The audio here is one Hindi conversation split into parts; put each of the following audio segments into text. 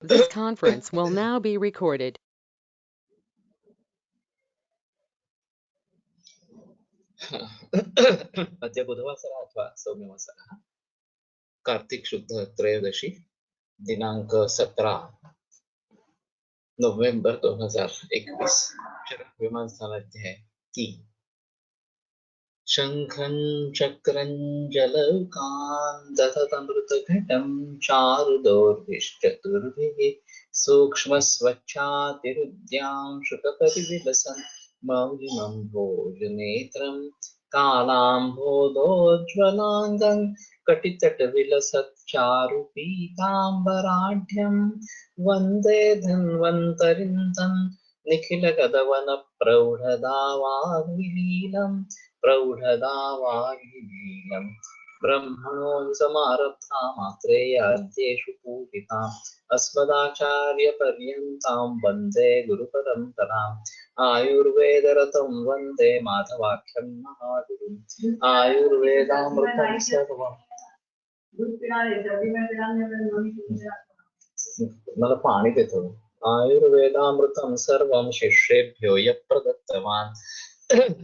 This conference will now be recorded. अद्य बुधवासरः अथवा सौम्यवासरः कार्तिक शुद्ध त्रयोदशी दिनांक 17 नोव्हेंबर 2021 विमान स्थानाध्याय 3 शंखं चक्रं जलौकान् दधतमृतघटं चारुदोर्भिश्चतुर्भिः सूक्ष्मस्वच्छातिरुद्यां शुकपरिविलसन् मौलिमं भोजनेत्रं कालाम्भोदोज्ज्वलाङ्गं कटितटविलसच्चारुपीताम्बराढ्यं वन्दे धन्वन्तरिं तं निखिलगदवनप्रौढदावाग्विलीलम् प्रौढदावाग्निलीलम् ब्रह्मणो समारब्धा मात्रेयाद्येषु पूजिताम् अस्मदाचार्यपर्यन्तां वन्दे गुरुपरम्पराम् आयुर्वेदरतं वन्दे माधवाख्यं महागुरुम् आयुर्वेदामृतं सर्वम् मला पाणी देतो आयुर्वेदामृतं सर्वं शिष्येभ्यो यः प्रदत्तवान्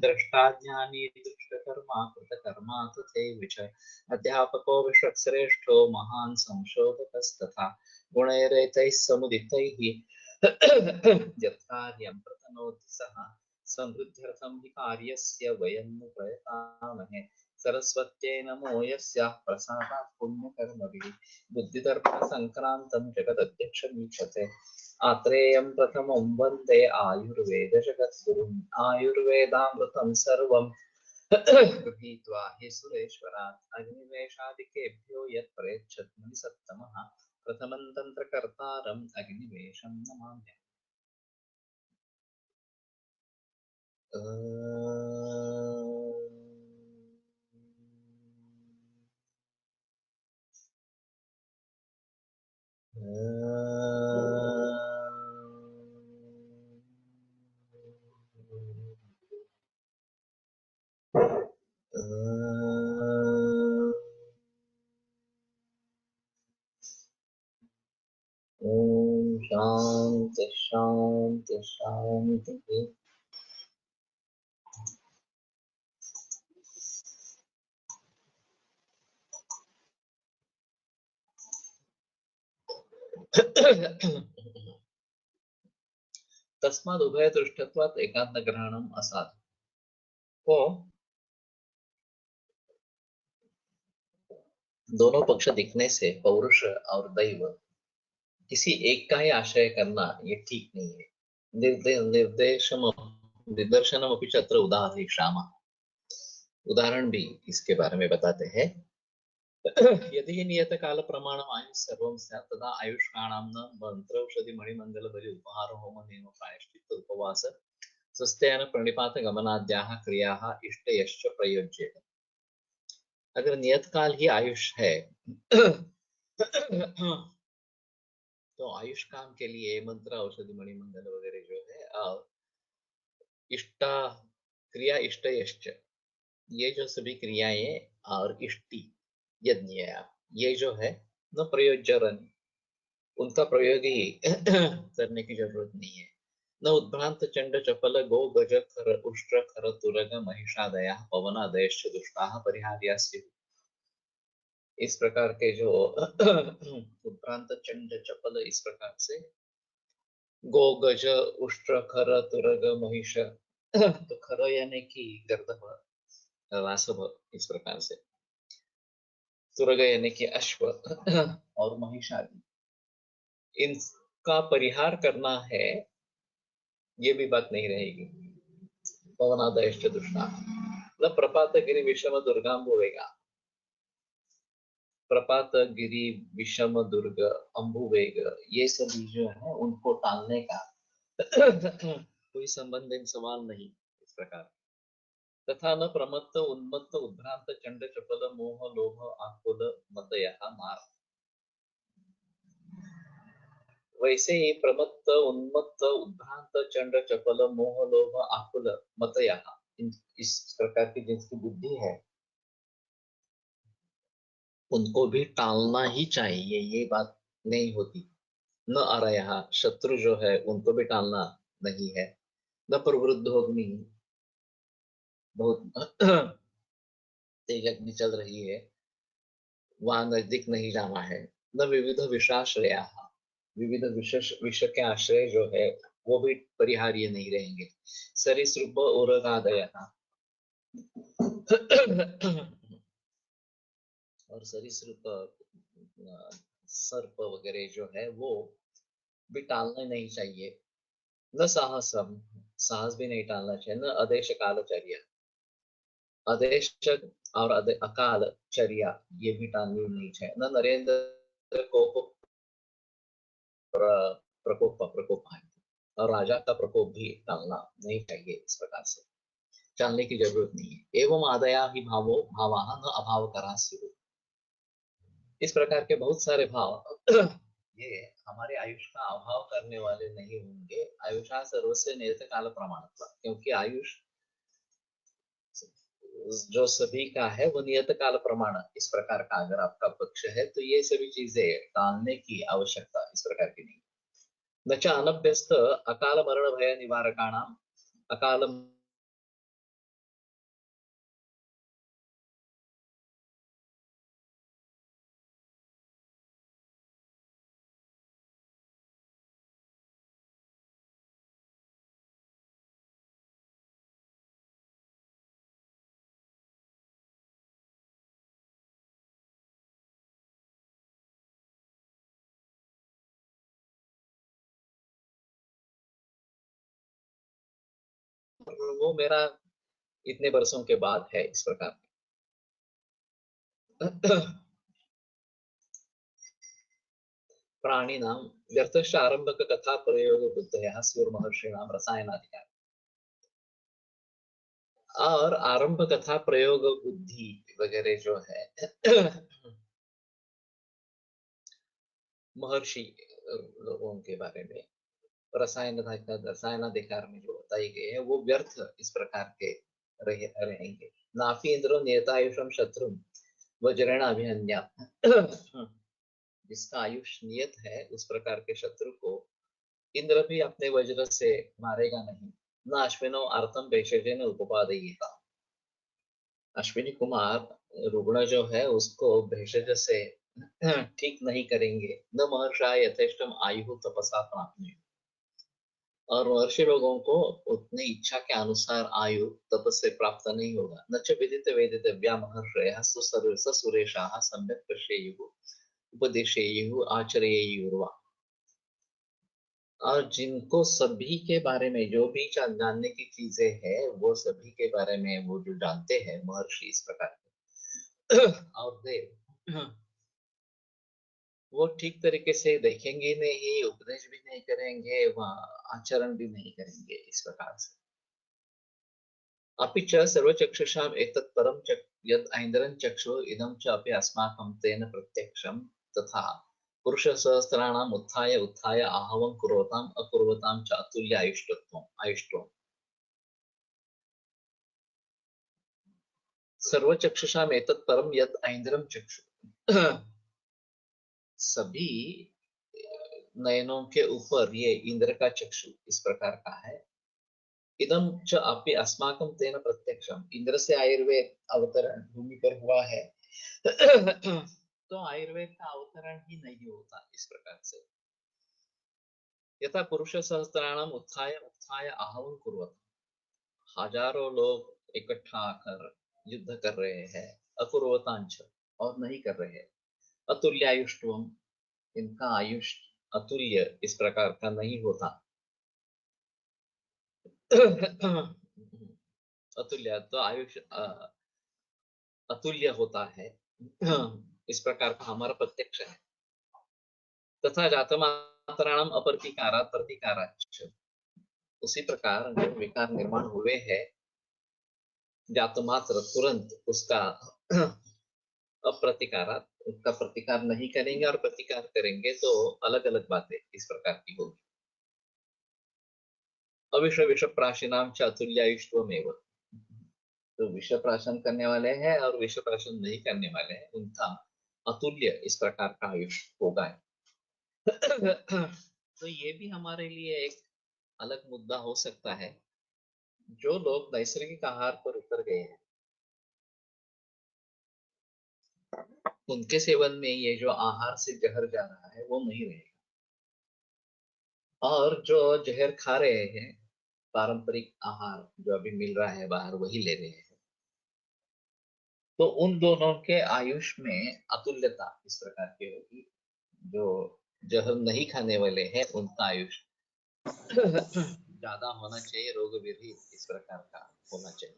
द्रष्टाज्ञानी दुष्टकर्मा कृतकर्मा तथैव च अध्यापको विश्वश्रेष्ठो महान् संशोधकस्तथा गुणैरेतैः समुदितैः यत्कार्यं प्रतनोति सः समृद्ध्यर्थं हि कार्यस्य वयं नु प्रयतामहे सरस्वत्यै नमो यस्याः प्रसादात् पुण्यकर्मभिः बुद्धिदर्पणसङ्क्रान्तं जगदध्यक्षमीक्षते आत्रेयं प्रथमं वन्दे आयुर्वेदजगद्गुरुम् आयुर्वेदामृतं सर्वं गृहीत्वा हि सुरेश्वरात् अग्निवेशादिकेभ्यो यत् प्रयच्छत् मुनिसत्तमः प्रथमं तन्त्रकर्तारम् अग्निवेशं नमाम्यहम्। ओम शांति शांति शांति। तस्माद् उभयदृष्टत्वात् एकान्तग्रहणम् असाधु। तो दोनों पक्ष दिखने से पौरुष और दैव किसी एक का ही आश्रय करना ये ठीक नहीं है। निर्दर्शनम अपि च अत्र उदाहरिष्यामः। उदाहरण भी इसके बारे में बताते हैं। यदि नियत काल प्रमाणम् आयुः सर्वं स्यात् तदा आयुष्काणां न मंत्रौषधि मणिमंगल बलि उपहार होम नियम प्रायश्चित्त उपवास स्वस्थ्यान प्रणिपात गमनाद्याः क्रियाः इष्टयश्च प्रयोज्येत। अगर नियत काल ही आयुष है तो आयुष काम के लिए मंत्र औषधि मणिमंगल वगैरह जो है और इष्टा क्रिया इष्टयश्च ये जो सभी क्रियाएं और इष्टि यज्ञ ये जो है न प्रयोज्य उनका प्रयोग ही करने की जरूरत नहीं है। न उद्भ्रांत चंड चपल गो गज खर उष्ट्र खर तुरग महिषादया पवनादयश्च दुष्टाः परिहार्यास्युः। इस प्रकार के जो उद्भ्रांत चंड चपल इस प्रकार से गो गज उष्ट्र खर तुरग महिष तो खर यानी कि गर्दभ वासभ इस प्रकार से तुरग यानी कि अश्व और महिष आदि इनका परिहार करना है ये भी बात नहीं रहेगी। पवनादयश्च दुष्टा न प्रपात गिरि विषम दुर्गाम्बुवेगा प्रपात गिरि विषम दुर्ग अंबुवेग ये सभी जो है उनको टालने का कोई संबंध इन सवाल नहीं। इस प्रकार तथा न प्रमत्त उन्मत्त उद्भ्रांत चंड चपल मोह लोभ आकुल मतयः मार। वैसे ही प्रमत्त उन्मत्त उद्भ्रांत चंड चपल मोह लोभ आकुल मतयः इस प्रकार की जिसकी बुद्धि है उनको भी टालना ही चाहिए, ये बात नहीं होती। न अरयः, शत्रु जो है उनको भी टालना नहीं है। न प्रवृद्धोग्नि, बहुत तेज अग्नि चल रही है, वहां नजदीक नहीं जाना है। न विविध विषाश्रया, विविध विषय के आश्रय जो है वो भी परिहार्य नहीं रहेंगे। सरीसृप उरगादय, और सरीसृप सर्प वगैरह जो है वो भी टालना नहीं चाहिए। न साहसम, साहस भी नहीं टालना चाहिए। न अदेश कालचर्या, अदेश और अकाल चर्या ये भी टालनी नहीं चाहिए। न नरेंद्र को प्रकोप प्रकोप है, और राजा का प्रकोप भी टालना नहीं चाहिए। इस प्रकार से टालने की जरूरत नहीं है। एवं आदया ही भावो भावा न अभाव करा, इस प्रकार के बहुत सारे भाव ये हमारे आयुष का अभाव करने वाले नहीं होंगे। आयुषा सर्वस्य नियत काल प्रमाणत्व, क्योंकि आयुष जो सभी का है वो नियत काल प्रमाण इस प्रकार का अगर आपका पक्ष है तो ये सभी चीजें टालने की आवश्यकता इस प्रकार की नहीं। न च अनभ्यस्त अकाल मरण भय निवारकाणाम, अकाल वो मेरा इतने वर्षों के बाद है इस प्रकार। प्राणिनां व्यर्थश्च आरंभक कथा प्रयोग बुद्धयः स्युर्महर्षिणां रसायनाधिकार, और आरंभ कथा प्रयोग बुद्धि वगैरह जो है महर्षि लोगों के बारे में रसायनाधिकार में जो बताए गए हैं वो व्यर्थ इस प्रकार के रहेंगे। नाफी इंद्रो नियतायुषम शत्रु वज्रेण अभिहन्या, जिसका आयुष नियत है उस प्रकार के शत्रु को इंद्र भी अपने वज्र से मारेगा नहीं। न अश्विनो अर्थम भेषजेन उपपादयेगा, अश्विनी कुमार रुग्ण जो है उसको भेषज से ठीक नहीं करेंगे। न महर्षा यथेष्टम आयु तपसा प्राप्त, और महर्षि लोगों को उतनी इच्छा के अनुसार आयु तप से प्राप्त नहीं होगा। न च विदित वेदित व्यामहर्षयः सुरेशाः सम्यक् पश्येयुः उपदेशेयुः आचरेयुर्वा, और जिनको सभी के बारे में जो भी जानने की चीजें हैं वो सभी के बारे में वो जो जानते हैं महर्षि इस प्रकार के और देव, वो ठीक तरीके से देखेंगे नहीं, उपदेश भी नहीं करेंगे, वहाँ आचरण भी नहीं करेंगे इस प्रकार से। अपि च सर्वचक्षुषाम् एतत् परं यत् ऐन्द्रं चक्षुः इदं च अपि अस्माकं तेन प्रत्यक्षं, तथा पुरुषसहस्राणाम् उत्थाय उत्थाय आहवं कुर्वताम् अकुर्वतां च अतुल्य आयुष्टत्वम् आयुष्टम्। सर्वचक्षुषाम् एतत् परं यत् ऐन्द्रं चक्षुः, सभी नयनों के ऊपर ये इंद्र का चक्षु इस प्रकार का है। इदम च अपि अस्माकं तेन प्रत्यक्षम, इंद्र से आयुर्वेद अवतरण भूमि पर हुआ है तो आयुर्वेद का अवतरण ही नहीं होता इस प्रकार से। यथा पुरुष सहस्त्राणाम उत्थाय उत्थाय आहवं कुर्वत, हजारों लोग इकट्ठा आकर युद्ध कर रहे हैं, अकुर्वतांच और नहीं कर रहे हैं, अतुल्य आयुष्टवम, इनका आयुष अतुल्य इस प्रकार का नहीं होता। अतुल्य तो आयुष अतुल्य होता है इस प्रकार का हमारा प्रत्यक्ष है। तथा जातमात्राणाम अप्रतिकारात् प्रतिकाराच्च, उसी प्रकार जो विकार निर्माण हुए हैं जातमात्र तुरंत उसका अप्रतिकारात्, उसका प्रतिकार नहीं करेंगे, और प्रतिकार करेंगे तो अलग अलग बातें इस प्रकार की होगी। अविश्व विश्व प्राशीनाम च अतुल्यायुष्वमेव, तो विश्व प्राशन करने वाले हैं और विश्व प्राशन नहीं करने वाले हैं उनका अतुल्य इस प्रकार का आयुष होगा। तो ये भी हमारे लिए एक अलग मुद्दा हो सकता है। जो लोग नैसर्गिक आहार पर उतर गए हैं, उनके सेवन में ये जो आहार से जहर जा रहा है वो नहीं रहेगा, और जो जहर खा रहे हैं, पारंपरिक आहार जो अभी मिल रहा है बाहर वही ले रहे हैं, तो उन दोनों के आयुष में अतुल्यता इस प्रकार की होगी। जो जहर नहीं खाने वाले हैं उनका आयुष ज्यादा होना चाहिए, रोग विरहित इस प्रकार का होना चाहिए।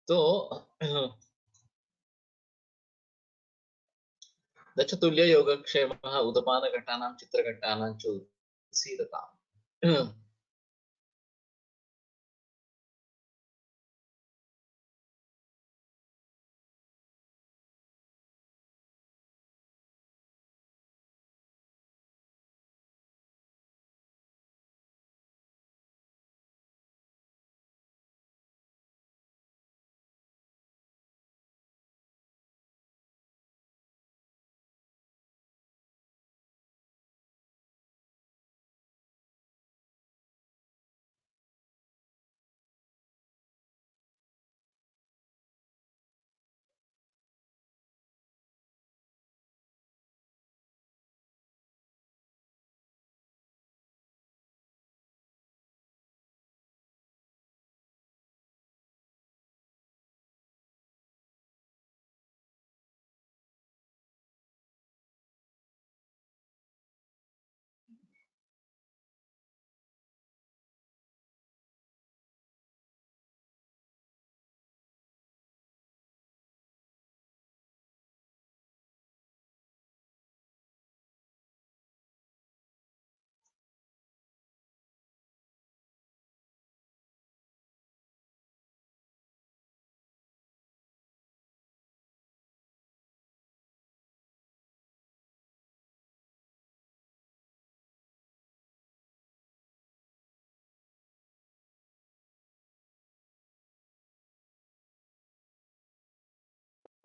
तो दशतुल्य योगक्षेमः उदपानघटानां चित्रघटानां च उत्सीदताम्।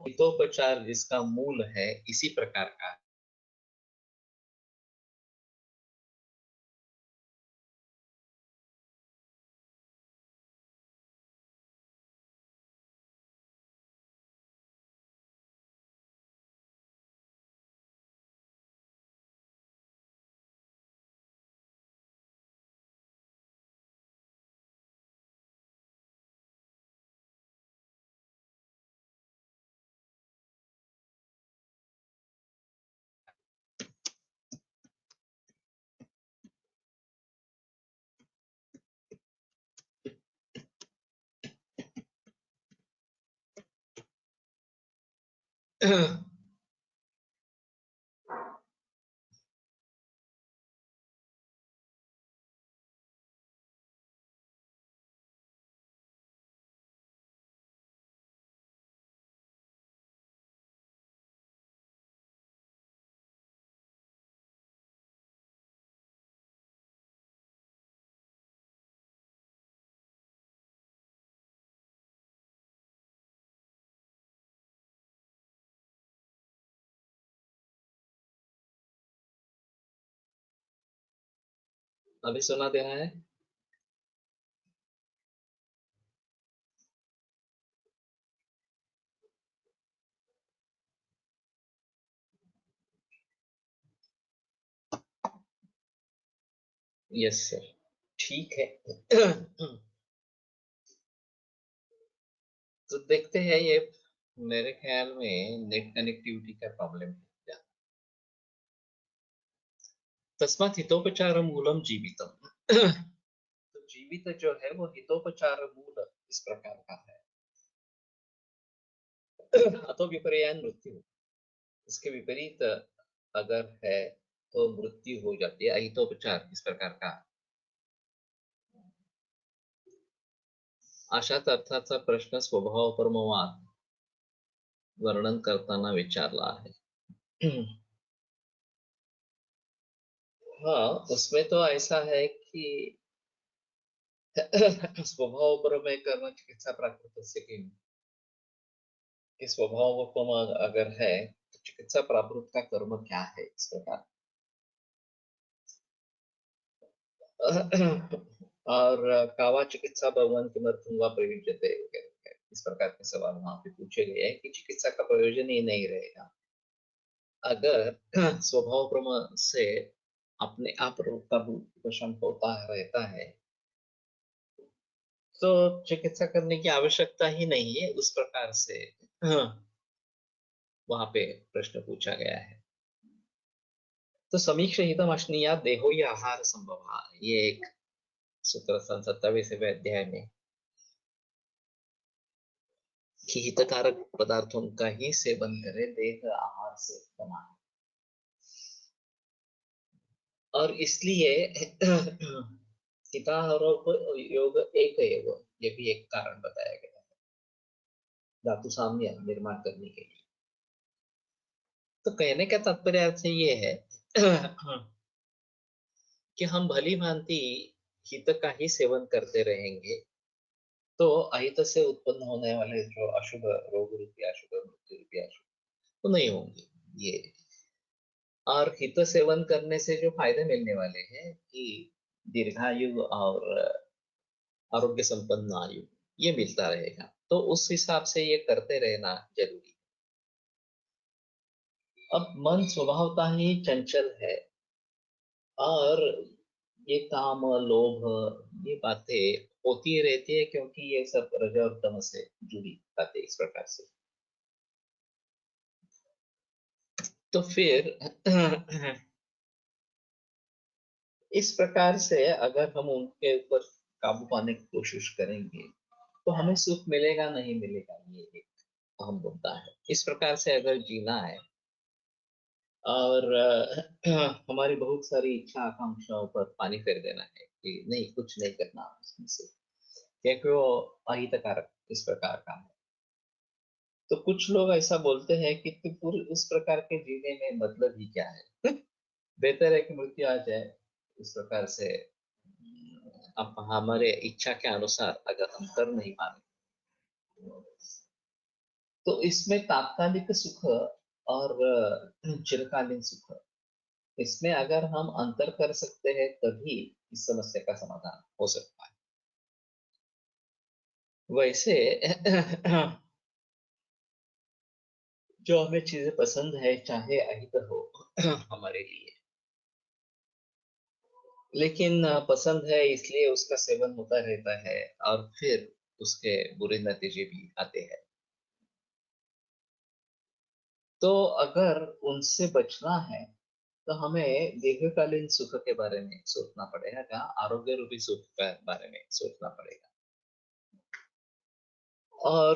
हितोपचार जिसका मूल है इसी प्रकार का है। अभी सुना दे रहा है। यस सर, ठीक है। तो देखते हैं, ये मेरे ख्याल में नेट कनेक्टिविटी का प्रॉब्लम है। तस्मात् हितोपचार मूलम जीवितम। तो जीवित जो है वो हितोपचार मूल इस प्रकार का है। अतो विपर्यान मृत्यु, इसके विपरीत अगर है तो मृत्यु हो जाती है। अहितोपचार इस प्रकार का अशात अर्थाचा प्रश्न स्वभाव परमवाद वर्णन करताना विचारला आहे। हाँ, उसमें तो ऐसा है कि स्वभाव पर में कर्म चिकित्सा प्राकृत से कि स्वभाव पर अगर है चिकित्सा प्राकृत का कर्म क्या है इस प्रकार। और कावा चिकित्सा भगवान किमर्थम वा प्रयुज्यते, इस प्रकार के सवाल वहां पे पूछे गए हैं कि चिकित्सा का प्रयोजन ही नहीं रहेगा अगर स्वभाव क्रम से अपने आप रोग का पोषण होता रहता है, तो चिकित्सा करने की आवश्यकता ही नहीं है, उस प्रकार से वहां पे प्रश्न पूछा गया है। तो समीक्ष हितमश्नीया देहो या आहार संभव, ये एक सूत्र 27वें अध्याय में कि हितकारक पदार्थों का ही सेवन करे, देह आहार से बना है। और इसलिए हिताहारोप योग एक है, वो ये भी एक कारण बताया गया है धातु साम्य निर्माण करने के लिए। तो कहने का तात्पर्य आपसे ये है कि हम भली भांति हित का ही सेवन करते रहेंगे तो अहित से उत्पन्न होने वाले जो अशुभ रोग रूपी अशुभ मृत्यु रूपी अशुभ तो नहीं होंगे ये। और हित सेवन करने से जो फायदे मिलने वाले हैं कि दीर्घायु और आरोग्य संपन्न आयु ये मिलता रहेगा, तो उस हिसाब से ये करते रहना जरूरी है। अब मन स्वभावतः ही चंचल है और ये काम लोभ ये बातें होती ही रहती है क्योंकि ये सब रज और तम से जुड़ी बातें इस प्रकार से। तो फिर इस प्रकार से अगर हम उनके ऊपर काबू पाने की कोशिश करेंगे तो हमें सुख मिलेगा नहीं मिलेगा, ये एक अहम मुद्दा है। इस प्रकार से अगर जीना है और हमारी बहुत सारी इच्छा आकांक्षाओं पर पानी फेर देना है कि नहीं कुछ नहीं करना उसमें से, क्योंकि वो अहितकारक इस प्रकार का है। तो कुछ लोग ऐसा बोलते हैं कि पूरे उस प्रकार के जीने में मतलब ही क्या है बेहतर है कि मृत्यु आ जाए। इस प्रकार से अब हमारे इच्छा के अनुसार अगर हम कर नहीं पाए तो इसमें तात्कालिक सुख और चिरकालीन सुख, इसमें अगर हम अंतर कर सकते हैं तभी इस समस्या का समाधान हो सकता है। वैसे जो हमें चीजें पसंद है चाहे अहित हो हमारे लिए, लेकिन पसंद है इसलिए उसका सेवन होता रहता है और फिर उसके बुरे नतीजे भी आते हैं। तो अगर उनसे बचना है तो हमें दीर्घकालीन सुख के बारे में सोचना पड़ेगा, आरोग्य रूपी सुख के बारे में सोचना पड़ेगा और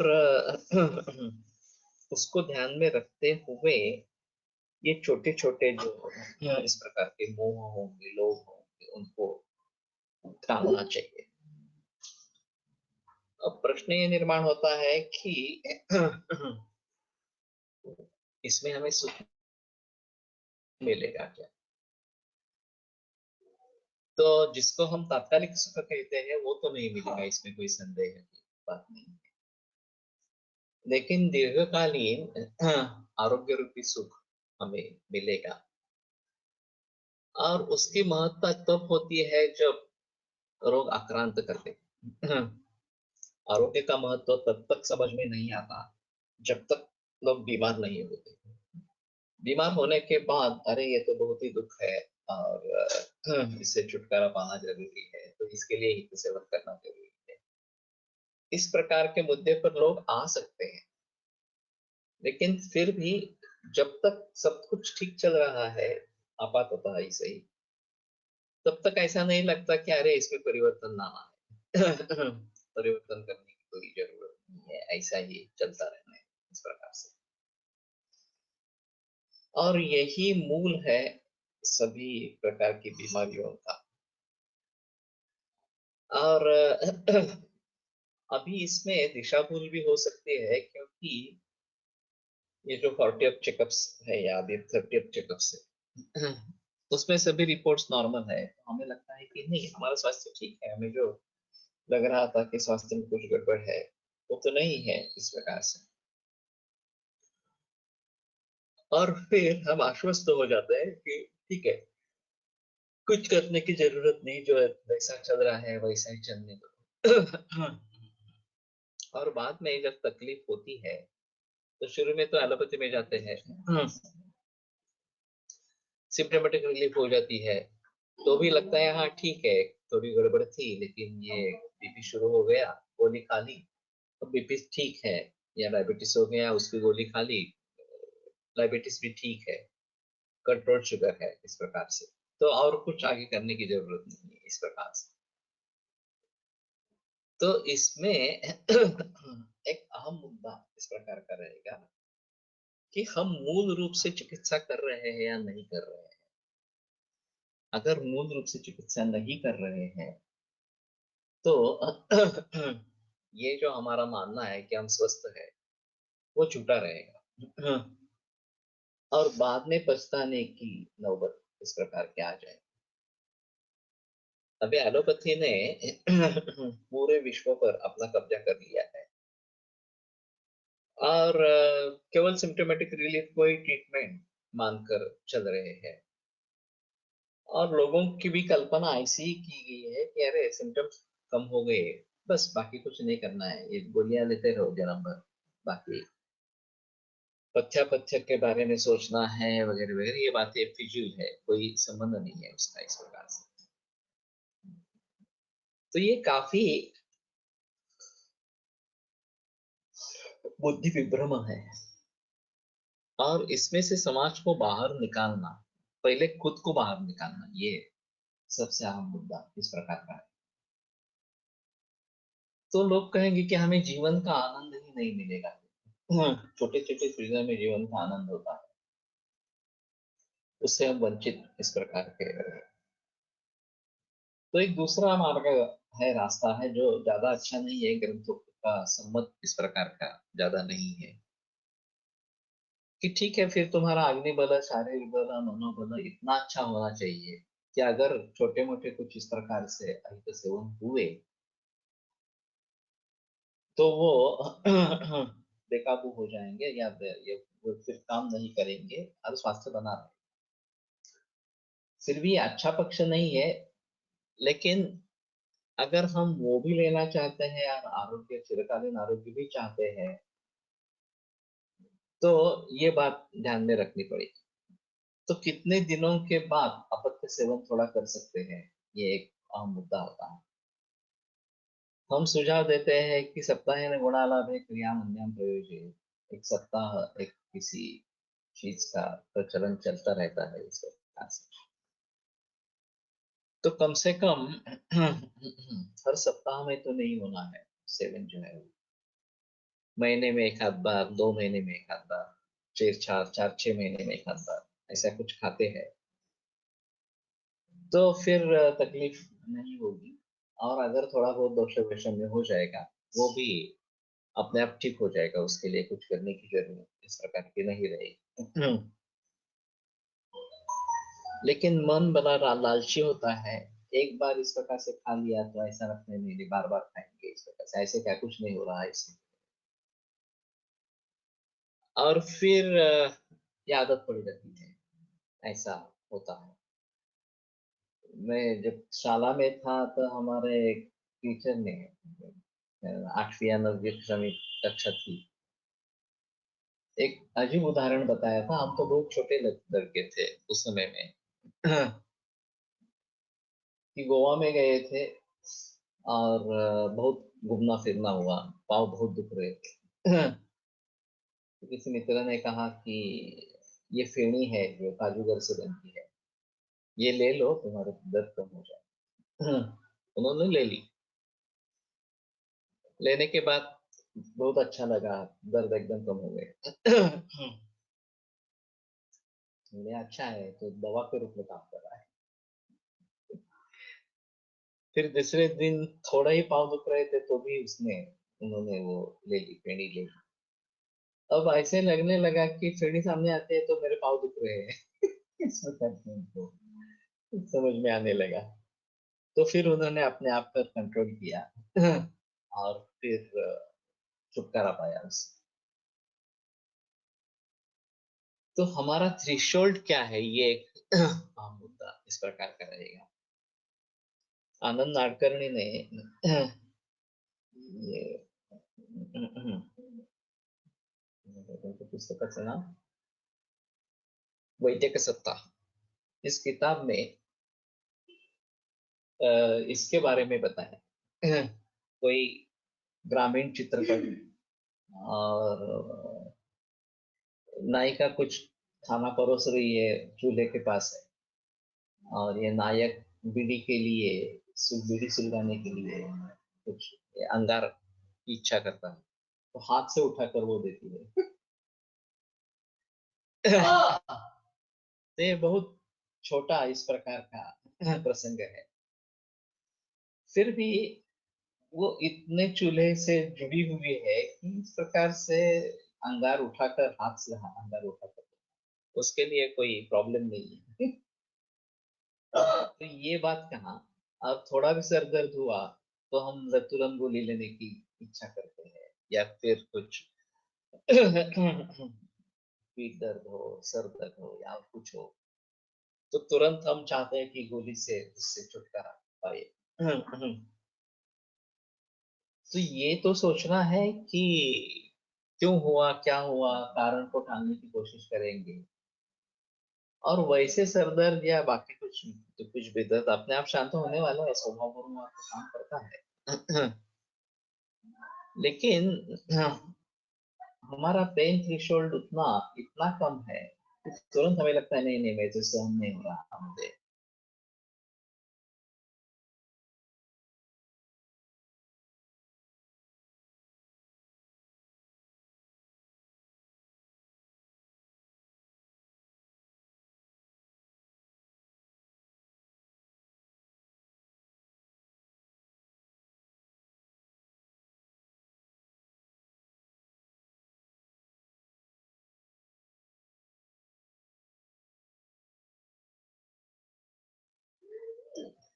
उसको ध्यान में रखते हुए ये छोटे छोटे जो इस प्रकार के मोह होंगे लोग होंगे उनको टालना चाहिए। अब प्रश्न ये निर्माण होता है कि इसमें हमें सुख मिलेगा क्या। तो जिसको हम तात्कालिक सुख कहते हैं वो तो नहीं मिलेगा, इसमें कोई संदेह की बात नहीं है, लेकिन दीर्घकालीन आरोग्य रूपी सुख हमें मिलेगा। और उसकी महत्ता तब होती है जब रोग आक्रांत करते आरोग्य का महत्व तब तक समझ में नहीं आता जब तक लोग बीमार नहीं होते। बीमार होने के बाद अरे ये तो बहुत ही दुख है और इससे छुटकारा पाना जरूरी है तो इसके लिए हित सेवन करना जरूरी है, इस प्रकार के मुद्दे पर लोग आ सकते हैं। लेकिन फिर भी जब तक सब कुछ ठीक चल रहा है आपाततः ही सही, तब तक ऐसा नहीं लगता कि अरे इसमें परिवर्तन लाना है परिवर्तन करने की कोई जरूरत नहीं है, ऐसा ही चलता रहना है इस प्रकार से। और यही मूल है सभी प्रकार की बीमारियों का। और अभी इसमें दिशाभूल भी हो सकती है क्योंकि ये जो 40 चेकअप्स है या अभी 30 चेकअप्स है उसमें सभी रिपोर्ट्स नॉर्मल है, तो हमें लगता है कि नहीं हमारा स्वास्थ्य ठीक है, हमें जो लग रहा था कि स्वास्थ्य में कुछ गड़बड़ है वो तो नहीं है इस प्रकार से। और फिर हम आश्वस्त हो जाते हैं कि ठीक है, कुछ करने की ज़रूरत नहीं, जो है वैसा चल रहा है वैसा ही चलने दो। और बाद में जब तकलीफ होती है, तो शुरू में तो एलोपैथी में जाते हैं। सिम्प्टोमेटिक रिलीफ हो जाती है, तो भी लगता है हाँ ठीक है, थोड़ी गड़बड़ थी लेकिन ये बीपी शुरू हो गया, गोली खा ली, तो बीपी ठीक है। या डायबिटीज हो गया, उसकी गोली खा ली, डायबिटीज भी ठीक है, कंट्रोल शुगर है, इस प्रकार से। तो और कुछ आगे करने की जरूरत नहीं है, इस प्रकार से। तो इसमें एक अहम मुद्दा इस प्रकार का रहेगा कि हम मूल रूप से चिकित्सा कर रहे हैं या नहीं कर रहे हैं। अगर मूल रूप से चिकित्सा नहीं कर रहे हैं, तो ये जो हमारा मानना है कि हम स्वस्थ है, वो झूठा रहेगा। और बाद में पछताने की नौबत इस प्रकार की आ जाए। अभी एलोपैथी ने पूरे विश्व पर अपना कब्जा कर लिया है, और केवल सिम्टोमेटिक रिलीफ को ही ट्रीटमेंट मानकर चल रहे हैं। और लोगों की भी कल्पना ऐसी ही की गई है कि अरे सिम्टम्स कम हो गए, बस बाकी कुछ नहीं करना है, ये गोलियां लेते रहो जन्म भर, बाकी पथ्य के बारे में सोचना है वगैरह वगैरह, ये बातें फिजूल है, कोई संबंध नहीं है उसका इस प्रकार से। तो ये काफी बुद्धि विभ्रम है, और इसमें से समाज को बाहर निकालना, पहले खुद को बाहर निकालना, ये सबसे अहम मुद्दा इस प्रकार का है। तो लोग कहेंगे कि हमें जीवन का आनंद ही नहीं मिलेगा। छोटे छोटे चीजों में जीवन का आनंद होता है, उससे हम वंचित इस प्रकार के। तो एक दूसरा मार्ग है, रास्ता है, जो ज्यादा अच्छा नहीं है, ग्रंथों का सम्मत इस प्रकार का ज्यादा नहीं है, कि ठीक है फिर तुम्हारा अग्नि बल, शारीरिक बल, मनोबल इतना अच्छा होना चाहिए कि अगर छोटे मोटे कुछ इस प्रकार से अहित सेवन हुए, तो वो बेकाबू हो जाएंगे, या ये वो फिर काम नहीं करेंगे और स्वास्थ्य बना रहे। फिर भी अच्छा पक्ष नहीं है, लेकिन अगर हम वो भी लेना चाहते हैं और आरोग्य, चिरकालीन आरोग्य भी चाहते हैं, तो ये बात ध्यान में रखनी पड़ेगी। तो कितने दिनों के बाद अपत्य सेवन थोड़ा कर सकते हैं, ये एक अहम मुद्दा होता है। हम सुझाव देते हैं कि सप्ताहेन गुणालाभे क्रियामन्यम प्रयोज्य, एक सप्ताह एक किसी चीज का प्रचलन चलता रहता है इस प्रकार से। तो कम से कम हर सप्ताह में तो नहीं होना है सेवन, जो है महीने में एक आध बार, 2 महीने में एक आध बार, चार छह महीने में एक आध बार ऐसा कुछ खाते हैं, तो फिर तकलीफ नहीं होगी। और अगर थोड़ा बहुत दोष में हो जाएगा, वो भी अपने आप ठीक हो जाएगा, उसके लिए कुछ करने की जरूरत इस प्रकार की नहीं रहेगी। लेकिन मन बड़ा लालची होता है, एक बार इस प्रकार से खा लिया तो ऐसा लगता है नहीं नहीं, बार बार खाएंगे इस प्रकार से, ऐसे क्या कुछ नहीं हो रहा है इससे। और फिर ये आदत पड़ जाती है, ऐसा होता है। मैं जब शाला में था, तो हमारे एक टीचर ने 8वीं या 9वीं कक्षा कक्षा थी, एक अजीब उदाहरण बताया था। हम तो बहुत छोटे लड़के थे उस समय में, कि गोवा में गए थे, और बहुत घूमना फिरना हुआ, पाँव बहुत दुख रहे थे। तो किसी मित्र ने कहा कि ये फेणी है जो काजूगर से बनती है, ये ले लो, तुम्हारे दर्द कम हो जाए। उन्होंने ले ली। लेने के बाद बहुत अच्छा लगा, दर्द एकदम कम हो गए। बोले अच्छा है, तो दवा के रूप में काम कर रहा है। फिर दूसरे दिन थोड़ा ही पाँव दुख रहे थे, तो भी उन्होंने वो ले ली, फेणी ले ली। अब ऐसे लगने लगा कि फेणी सामने आते हैं तो मेरे पाँव दुख रहे हैं। इसमें करते हैं तो समझ में आने लगा। तो फिर उन्होंने अपने आप पर कंट्रोल किया, और फिर छुटकारा पाया उससे। तो हमारा थ्रेशोल्ड क्या है, ये एक अहम मुद्दा इस प्रकार का रहेगा। आनंद नाडकर्णी ने ये पुस्तकाचं नाव वैद्यक सत्ता, इस किताब में इसके बारे में बताया। कोई ग्रामीण चित्रपट, और नायिका कुछ खाना परोस रही है, चूल्हे के पास है, और ये नायक बीड़ी के लिए, बीड़ी सुलगाने के लिए कुछ अंगार की इच्छा करता है, तो हाथ से उठाकर वो देती है। तो ये बहुत छोटा इस प्रकार का प्रसंग है, फिर भी वो इतने चूल्हे से जुड़ी हुई है कि इस प्रकार से अंगार उठाकर, हाथ से अंगार उठाकर, उसके लिए कोई प्रॉब्लम नहीं है। तो ये बात कहाँ, अब थोड़ा भी सर दर्द हुआ तो हम तुरंत गोली लेने की इच्छा करते हैं, या फिर कुछ पीठ दर्द हो, सर दर्द हो, या कुछ हो, तो तुरंत हम चाहते हैं कि गोली से उससे छुटकारा पाए। तो ये तो सोचना है कि क्यों हुआ, क्या हुआ, कारण को ढूंढने की कोशिश करेंगे, और वैसे सरदर्द या बाकी कुछ, तो कुछ भी दर्द अपने आप शांत होने वाला है, स्वभाव तो काम करता है। लेकिन हमारा पेन थ्रेशोल्ड उतना इतना कम है कि तुरंत हमें लगता है नहीं नहीं, मेरे से सहन नहीं हो रहा मुझे।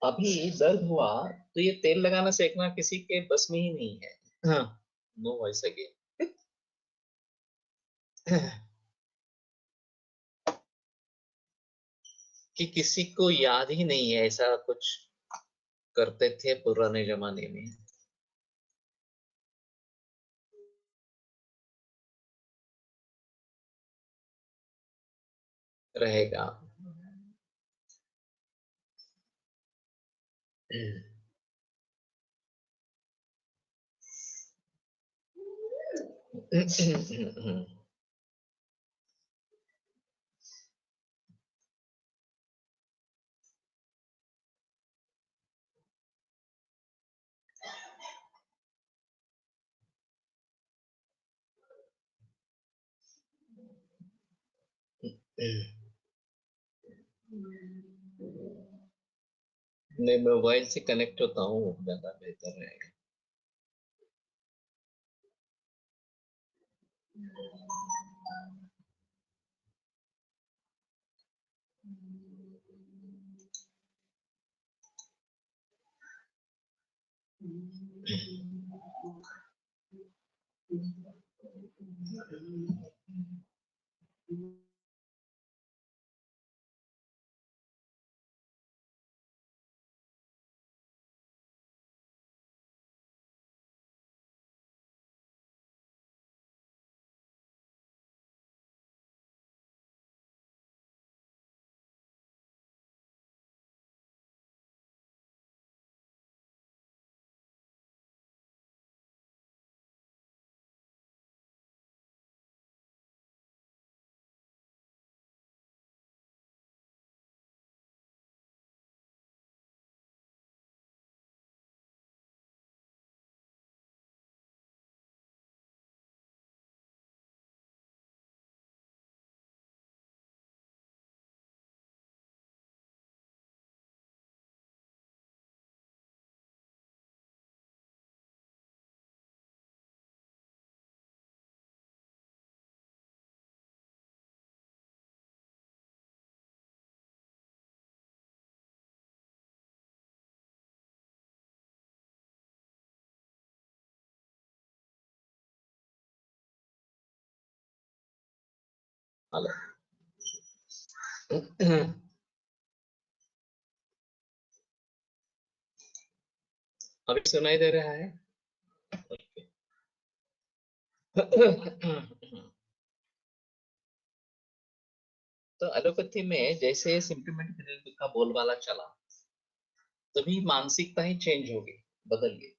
अभी दर्द हुआ तो ये तेल लगाना सेकना किसी के बस में ही नहीं है। No voice again. कि किसी को याद ही नहीं है ऐसा कुछ करते थे पुराने जमाने में, रहेगा। मैं मोबाइल से कनेक्ट होता हूँ, ज्यादा बेहतर रहेगा। हेलो। अभी सुनाई दे रहा है? तो एलोपैथी में जैसे सिम्प्लीमेंट थेरेपी का बोलबाला चला, तभी मानसिकता ही चेंज हो गई, बदल गई।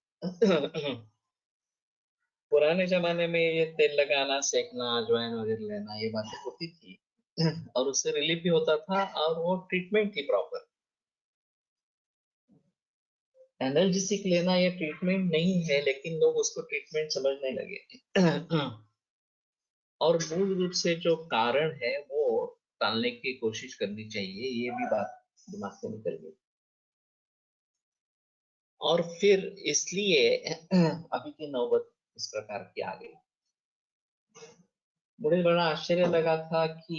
पुराने जमाने में ये तेल लगाना, सेकना, अजवाइन वगैरह लेना, ये बातें होती थी। और उससे रिलीफ भी होता था और वो ट्रीटमेंट थी प्रॉपर। एनाल्जेसिक लेना ये ट्रीटमेंट नहीं है, लेकिन लोग उसको ट्रीटमेंट समझने लगे। और मूल रूप से जो कारण है वो टालने की कोशिश करनी चाहिए, ये भी बात दिमाग से निकल गई। और फिर इसलिए अभी की नौबत इस प्रकार की आ गई। मुझे बड़ा आश्चर्य लगा था कि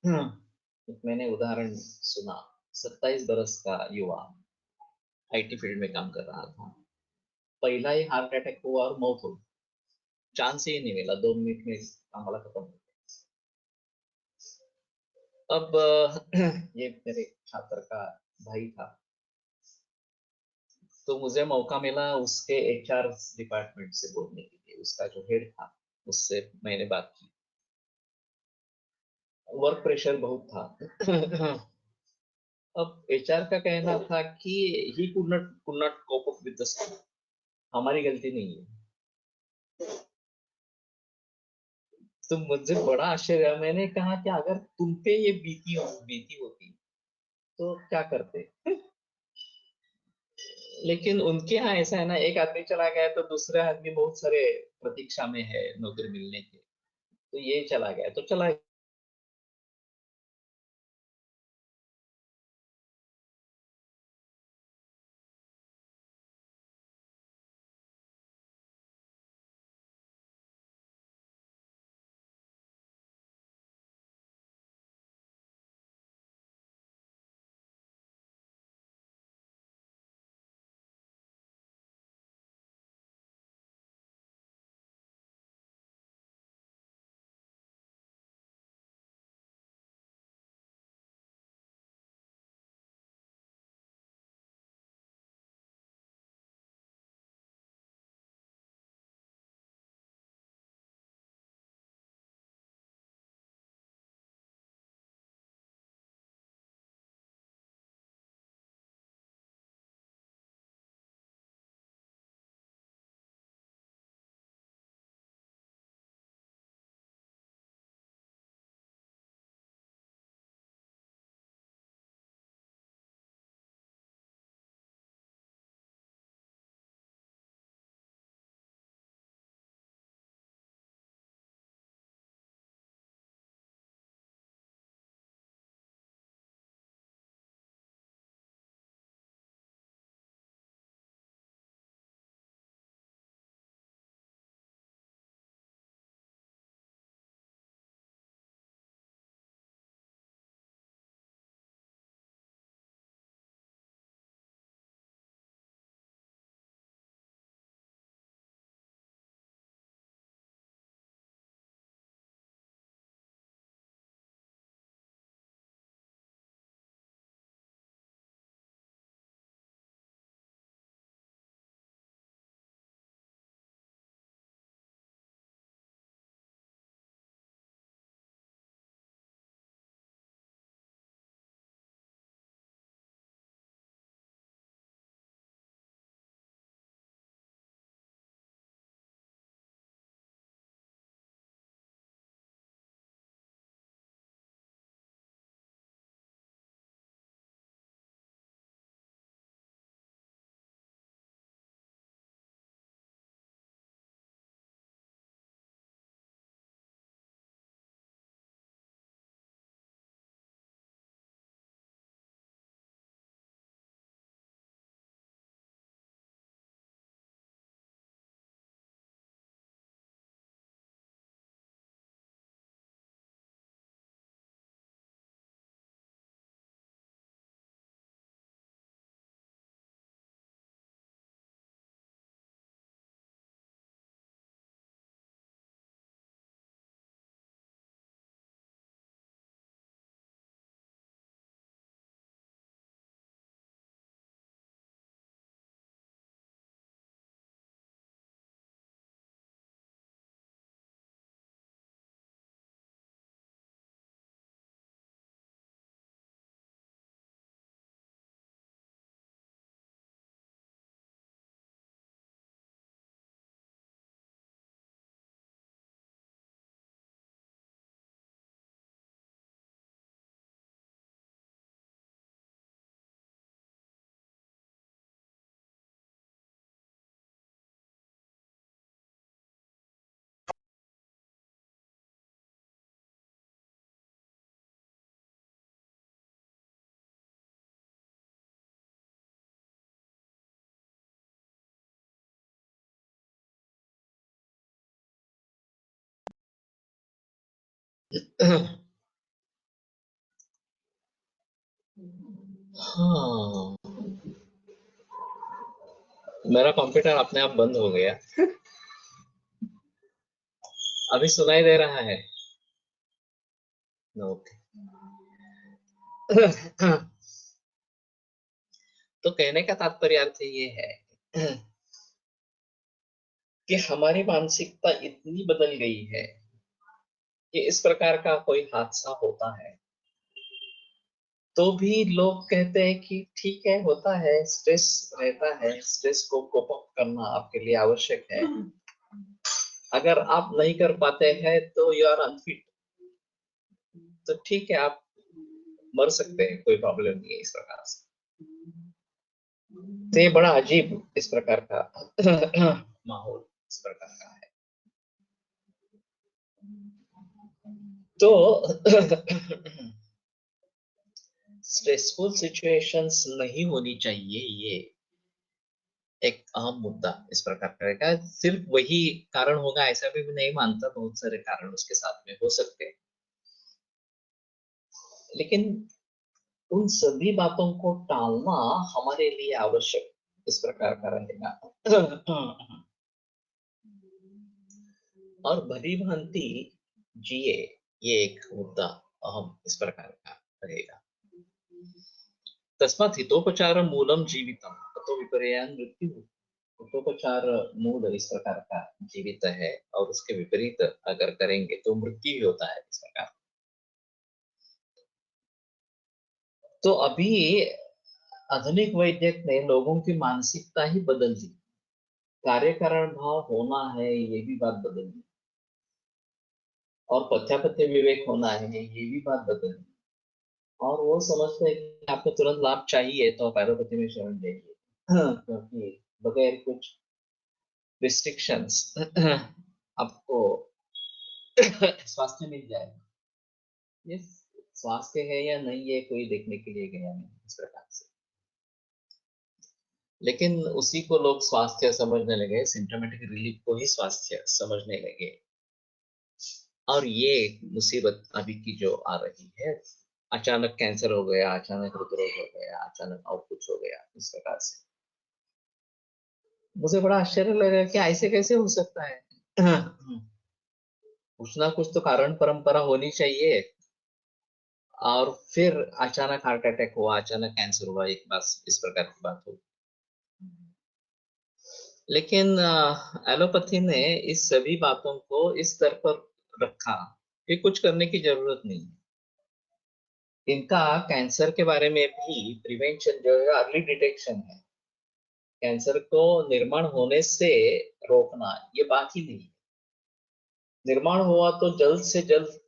एक मैंने उदाहरण सुना। 27 बरस का युवा आईटी फील्ड में काम कर रहा था। पहला ही हार्ट अटैक हुआ और मौत हो गई। चांस ही नहीं मिला, 2 मिनट में काम वाला खत्म हो गया। अब ये मेरे छात्र का भाई था, तो मुझे मौका मिला उसके एचआर डिपार्टमेंट से बोलने के लिए। उसका जो हेड था उससे मैंने बात की। वर्क प्रेशर बहुत था। अब एचआर का कहना था कि he could not cope up with the school, हमारी गलती नहीं है। तो मुझे बड़ा आश्चर्य हुआ। मैंने कहा कि अगर तुम पे ये बीती होती तो क्या करते। लेकिन उनके यहाँ ऐसा है ना, एक आदमी चला गया तो दूसरा आदमी बहुत सारे प्रतीक्षा में है नौकरी मिलने के। तो ये चला गया तो चला हाँ, मेरा कंप्यूटर अपने आप बंद हो गया। अभी सुनाई दे रहा है? ओके। तो कहने का तात्पर्य अर्थ ये है कि हमारी मानसिकता इतनी बदल गई है कि इस प्रकार का कोई हादसा होता है तो भी लोग कहते हैं कि ठीक है, होता है, स्ट्रेस रहता है, स्ट्रेस को कोप अप करना आपके लिए आवश्यक है। अगर आप नहीं कर पाते हैं तो यू आर अनफिट, तो ठीक है, आप मर सकते हैं, कोई प्रॉब्लम नहीं है इस प्रकार से। तो ये बड़ा अजीब इस प्रकार का माहौल इस प्रकार का है। तो स्ट्रेसफुल सिचुएशंस नहीं होनी चाहिए, ये एक अहम मुद्दा इस प्रकार का रहेगा। सिर्फ वही कारण होगा ऐसा भी मैं नहीं मानता, बहुत सारे कारण उसके साथ में हो सकते हैं, लेकिन उन सभी बातों को टालना हमारे लिए आवश्यक इस प्रकार का रहेगा। और भली भांति जिए, ये एक मुद्दा अहम इस प्रकार का रहेगा। तस्मात् हितोपचार मूलम जीवितम अतो विपर्यान् मृत्यु। हितोपचार मूल इस प्रकार का जीवित है, और उसके विपरीत अगर करेंगे तो मृत्यु ही होता है इस प्रकार। तो अभी आधुनिक वैज्ञानिक ने लोगों की मानसिकता ही बदल दी। कार्य कारण भाव होना है, ये भी बात बदल दी, और पथ्यापथ्य विवेक होना है, ये भी बात बदल दी। और वो समझते हैं कि आपको तुरंत लाभ चाहिए तो आप एलोपैथी में शरण जाइए, क्योंकि बगैर कुछ रिस्ट्रिक्शंस आपको स्वास्थ्य मिल जाएगा। ये स्वास्थ्य है या नहीं है कोई देखने के लिए गया नहीं इस प्रकार से, लेकिन उसी को लोग स्वास्थ्य समझने लगे, सिम्टोमेटिक रिलीफ को ही स्वास्थ्य समझने लगे। और ये मुसीबत अभी की जो आ रही है, अचानक कैंसर हो गया, अचानक हृदरोग हो गया, अचानक और कुछ हो गया इस प्रकार से। मुझे बड़ा आश्चर्य लगा कि ऐसे कैसे हो सकता है। कुछ ना कुछ तो कारण परंपरा होनी चाहिए, और फिर अचानक हार्ट अटैक हुआ, अचानक कैंसर हुआ, एक बस इस प्रकार की बात हो। लेकिन एलोपैथी ने इस सभी बातों को इस स्तर पर रखा कि कुछ करने की जरूरत नहीं है। इनका कैंसर के बारे में भी प्रिवेंशन जो है, अर्ली डिटेक्शन है। कैंसर को निर्माण होने से रोकना ये बात ही नहीं है। निर्माण हुआ तो जल्द से जल्द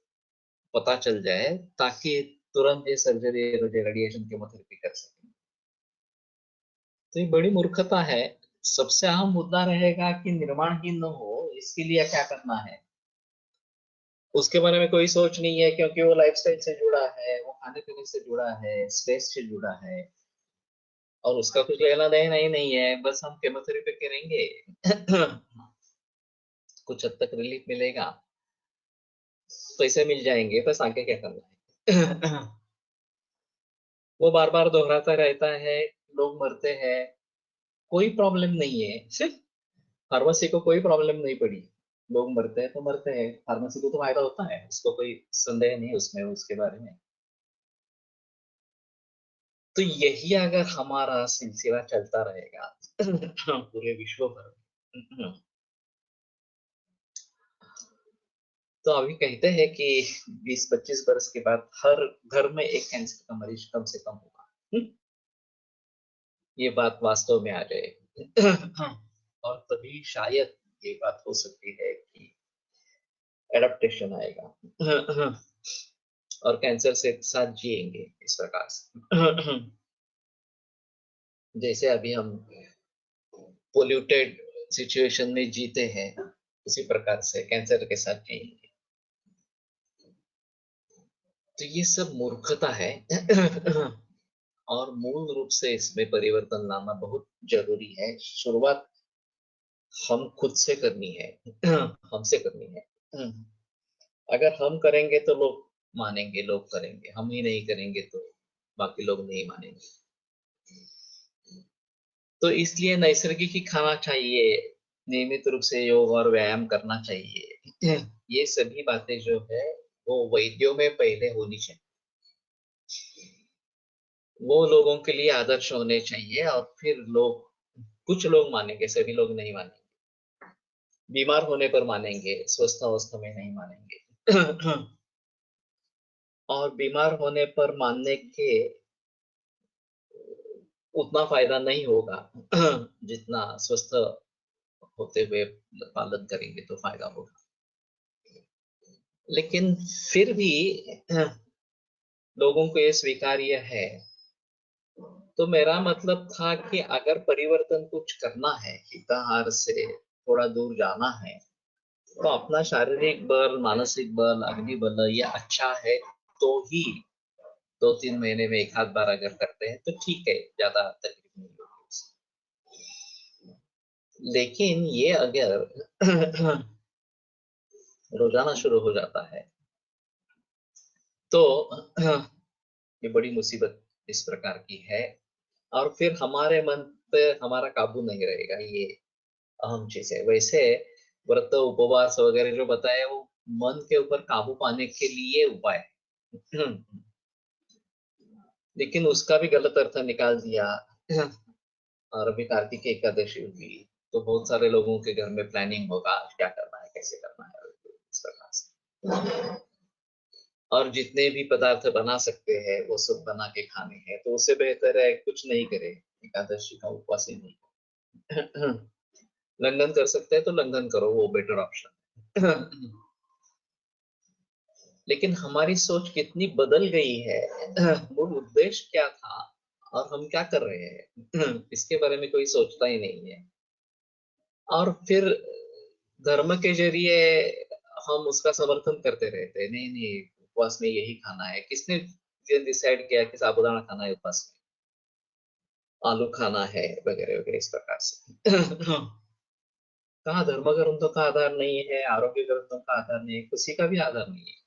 पता चल जाए, ताकि तुरंत ये सर्जरी, रेडिएशन, केमोथेरेपी कर सके। तो ये बड़ी मूर्खता है। सबसे अहम मुद्दा रहेगा कि निर्माण ही न हो, इसके लिए क्या करना है, उसके बारे में कोई सोच नहीं है, क्योंकि वो लाइफस्टाइल से जुड़ा है, वो खाने पीने से जुड़ा है, स्ट्रेस से जुड़ा है, और उसका कुछ लेना देना ही नहीं है। बस हम केमोथेरेपी करेंगे, कुछ हद तक रिलीफ मिलेगा, पैसे मिल जाएंगे, बस आगे क्या करना है। वो बार बार दोहराता रहता है, लोग मरते हैं, कोई प्रॉब्लम नहीं है। सिर्फ फार्मेसी को कोई प्रॉब्लम नहीं पड़ी, लोग मरते हैं तो मरते हैं, फार्मेसी को तो फायदा होता है, उसको कोई संदेह नहीं उसमें, उसके बारे में। तो यही अगर हमारा सिलसिला चलता रहेगा पूरे विश्व भर में, तो अभी कहते हैं कि 20-25 वर्ष के बाद हर घर में एक कैंसर का मरीज कम से कम होगा। ये बात वास्तव में आ जाएगी। और तभी शायद ये बात हो सकती है कि एडेप्टेशन आएगा, और कैंसर से साथ जिएंगे इस प्रकार से। जैसे अभी हम पोल्यूटेड सिचुएशन में जीते हैं, उसी प्रकार से कैंसर के साथ जिएंगे। तो ये सब मूर्खता है। और मूल रूप से इसमें परिवर्तन लाना बहुत जरूरी है। शुरुआत हम खुद से करनी है, हमसे करनी है। अगर हम करेंगे तो लोग मानेंगे, लोग करेंगे, हम ही नहीं करेंगे तो बाकी लोग नहीं मानेंगे। तो इसलिए नैसर्गिक ही खाना चाहिए, नियमित रूप से योग और व्यायाम करना चाहिए। ये सभी बातें जो है वो वैद्यों में पहले होनी चाहिए, वो लोगों के लिए आदर्श होने चाहिए, और फिर लोग, कुछ लोग मानेंगे, सभी लोग नहीं मानेंगे। बीमार होने पर मानेंगे, स्वस्थ अवस्था में नहीं मानेंगे। और बीमार होने पर मानने के उतना फायदा नहीं होगा जितना स्वस्थ होते हुए पालन करेंगे तो फायदा होगा। लेकिन फिर भी लोगों को ये स्वीकार्य है। तो मेरा मतलब था कि अगर परिवर्तन कुछ करना है, हिताहार से थोड़ा दूर जाना है, तो अपना शारीरिक बल, मानसिक बल, अग्नि बल ये अच्छा है तो ही 2-3 महीने में एक आध बार अगर करते हैं तो ठीक है, ज्यादा तकलीफ नहीं होगी उससे। लेकिन ये अगर रोजाना शुरू हो जाता है तो ये बड़ी मुसीबत इस प्रकार की है, और फिर हमारे मन पे हमारा काबू नहीं रहेगा, ये अहम चीज है। वैसे व्रत उपवास वगैरह जो बताया वो मन के ऊपर काबू पाने के लिए उपाय है। लेकिन उसका भी गलत अर्थ निकाल दिया। और अभी कार्तिक एकादशी हुई तो बहुत सारे लोगों के घर में प्लानिंग होगा, आज क्या करना है, कैसे करना है, इस प्रकार से। और जितने भी पदार्थ बना सकते हैं वो सब बना के खाने हैं, तो उससे बेहतर है कुछ नहीं करे, एकादशी का उपवास ही नहीं करे। लंघन कर सकते हैं तो लंघन करो, वो बेटर ऑप्शन है। लेकिन हमारी सोच कितनी बदल गई है, मूल उद्देश्य क्या था और हम क्या कर रहे हैं, इसके बारे में कोई सोचता ही नहीं है। और फिर धर्म के जरिए हम उसका समर्थन करते रहते हैं, नहीं नहीं उपवास में यही खाना है। किसने ये डिसाइड किया कि साबूदाना खाना है उपवास में, आलू खाना है, वगैरह वगैरह इस प्रकार से। कहाँ धर्म ग्रंथों का आधार नहीं है, आरोग्य ग्रंथों का आधार नहीं है, किसी का भी आधार नहीं है।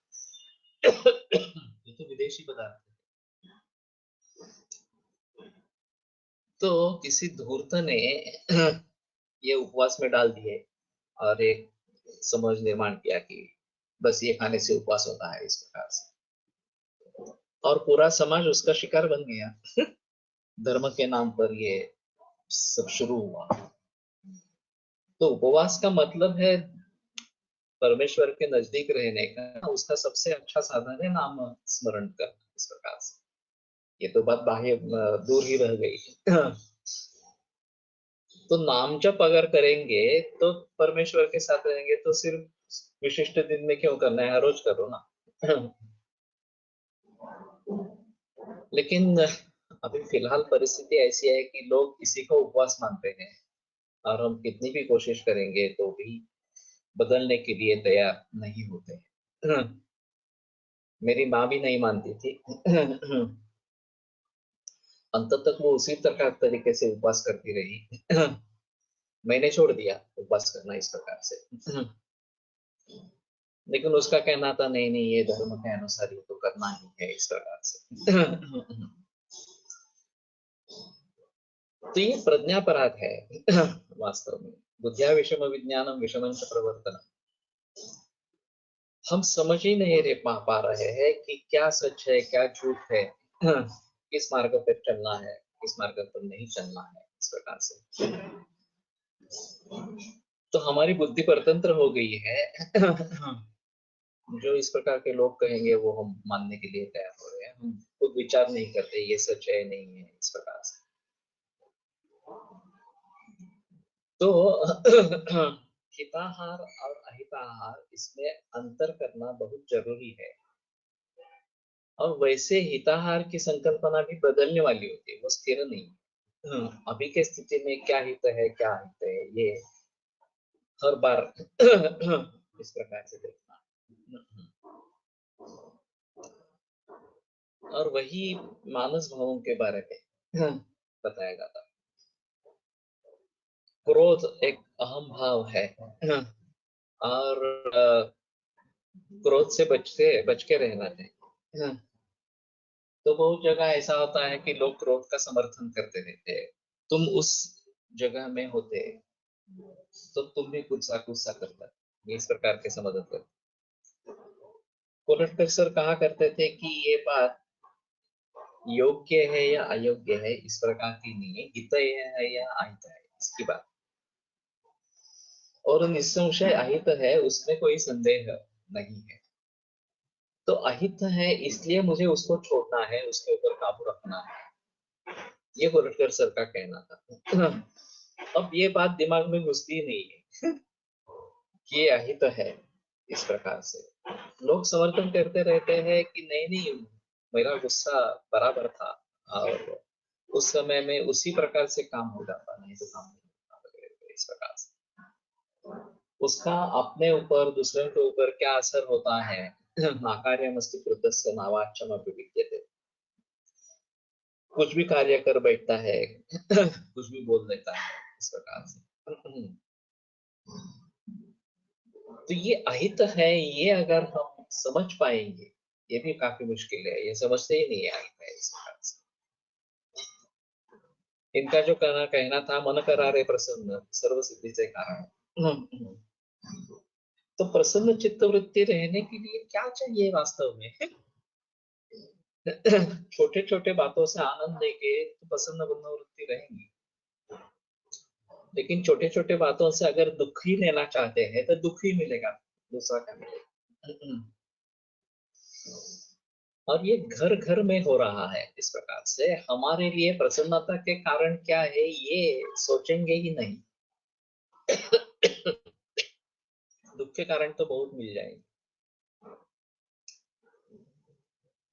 ये तो विदेशी पदार्थ है। तो किसी धूर्त ने ये उपवास में डाल दिए और एक समझ निर्माण किया कि बस ये खाने से उपवास होता है, इस प्रकार से। और पूरा समाज उसका शिकार बन गया। धर्म के नाम पर ये सब शुरू हुआ। तो उपवास का मतलब है परमेश्वर के नजदीक रहने का, उसका सबसे अच्छा साधन है नाम स्मरण करना, इस प्रकार से। ये तो बात बाह्य दूर ही रह गई। तो नाम जप अगर करेंगे तो परमेश्वर के साथ रहेंगे, तो सिर्फ विशिष्ट दिन में क्यों करना है, हर रोज करो ना। लेकिन अभी फिलहाल परिस्थिति ऐसी है कि लोग इसी को उपवास मानते हैं, और हम कितनी भी कोशिश करेंगे तो भी बदलने के लिए तैयार नहीं होते। मेरी माँ भी नहीं मानती थी। अंत तक वो उसी तरह तरीके से उपवास करती रही। मैंने छोड़ दिया उपवास करना इस प्रकार से। लेकिन उसका कहना था नहीं नहीं ये धर्म के अनुसार ये तो करना ही है, इस प्रकार से। तो ये प्रज्ञापराध है। वास्तव में बुद्धिया विषम विज्ञानम विषमंच प्रवर्तन, हम समझ ही नहीं पा रहे हैं कि क्या सच है क्या झूठ है, किस मार्ग पर चलना है, किस मार्ग पर नहीं चलना है, इस प्रकार से। तो हमारी बुद्धि परतंत्र हो गई है। जो इस प्रकार के लोग कहेंगे वो हम मानने के लिए तैयार हो रहे हैं, हम खुद विचार नहीं करते ये सच है नहीं है, इस प्रकार से। तो हिताहार और अहिताहार इसमें अंतर करना बहुत जरूरी है। और वैसे हिताहार की संकल्पना भी बदलने वाली होती है, वो स्थिर नहीं है। अभी के स्थिति में क्या हित है क्या हित है, ये हर बार इस प्रकार से देखना। और वही मानस भावों के बारे में बताया जाता है। क्रोध एक अहम भाव है, और क्रोध से बच के रहना चाहिए। तो बहुत जगह ऐसा होता है कि लोग क्रोध का समर्थन करते रहते हैं। तुम उस जगह में होते तो तुम भी गुस्सा करता, इस प्रकार के समर्थन करते। कोलटकर सर कहा करते थे कि ये बात योग्य है या अयोग्य है इस प्रकार की नहीं है, हित है या अहित है इसकी बात। और निसंशय अहित है उसमें कोई संदेह नहीं है। तो अहित है इसलिए मुझे उसको छोड़ना है, उसके ऊपर काबू रखना है, ये कोलटकर सर का कहना था। अब ये बात दिमाग में घुसती नहीं है कि ये अहित है इस प्रकार से। लोग समर्थन करते रहते हैं कि नहीं नहीं, मेरा गुस्सा बराबर था और उस समय में उसी प्रकार से काम हो जाता, नहीं तो काम नहीं होता वगैरह इस प्रकार से। उसका अपने ऊपर दूसरे के ऊपर क्या असर होता है, नाकार्यमस्ति कृतस्य नावाच्यमपि विद्यते। कुछ भी कार्य कर बैठता है, कुछ भी बोल देता है इस प्रकार से। तो ये अहित है, ये अगर हम समझ पाएंगे, ये भी काफी मुश्किल है, ये समझते ही नहीं है अहित है इस प्रकार से। इनका जो कहना था मन करारे प्रसन्न सर्व सिद्धि से कारण। तो प्रसन्न चित्त वृत्ति रहने के लिए क्या चाहिए वास्तव में? छोटे छोटे बातों से आनंद लेके तो प्रसन्न वृत्ति रहेंगी, लेकिन छोटे छोटे बातों से अगर दुख ही लेना चाहते हैं तो दुख ही मिलेगा, दूसरा क्या मिलेगा? और ये घर घर में हो रहा है इस प्रकार से। हमारे लिए प्रसन्नता के कारण क्या है ये सोचेंगे ही नहीं। दुख के कारण तो बहुत मिल जाएंगे।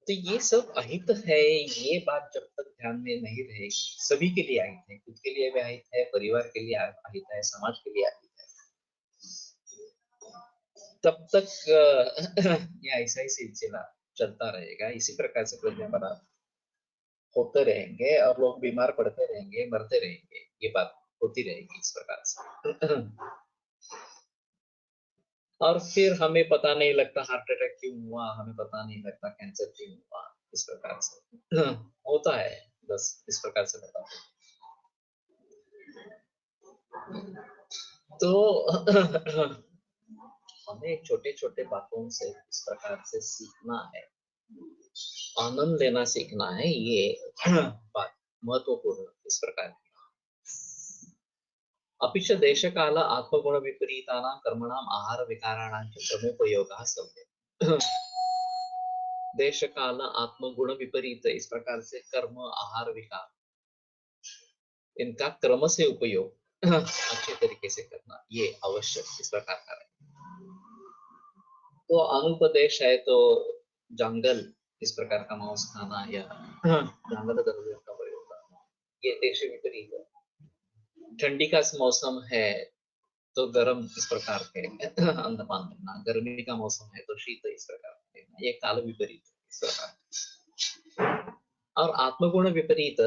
तो ये सब अहित है, ये बात जब तक ध्यान में नहीं रहेगी, सभी के लिए अहित है, खुद के लिए भी अहित है, परिवार के लिए अहित है, समाज के लिए अहित है, तब तक ये ऐसा ही सिलसिला चलता रहेगा। इसी प्रकार से प्रज्ञा होते रहेंगे और लोग बीमार पड़ते रहेंगे, मरते रहेंगे, ये बात होती रहेगी इस प्रकार से। और फिर हमें पता नहीं लगता हार्ट अटैक क्यों हुआ, हमें पता नहीं लगता कैंसर क्यों हुआ, इस प्रकार से होता है, बस इस प्रकार से बता। तो हमें छोटे छोटे बातों से इस प्रकार से सीखना है, आनंद लेना सीखना है, ये बात महत्वपूर्ण इस प्रकार की। अपि च देशकाल आत्मगुण विपरीतानां कर्मणाम् आहार विकाराणां च क्रमोपयोगः सम्यक्। देश काल आत्मगुण विपरीत इस प्रकार से कर्म आहार विकार, इनका क्रम से उपयोग अच्छे तरीके से करना ये आवश्यक इस प्रकार का है। तो अनुपदेश है तो जंगल इस प्रकार का मांस खाना या जंगल द्रव्य का प्रयोग करना, ये देश विपरीत है। ठंडी का मौसम है तो गर्म इस प्रकार के अन्नपान करना, गर्मी का मौसम है तो शीत इस प्रकार का लेना, ये काल विपरीत इस प्रकार। और आत्मगुण विपरीत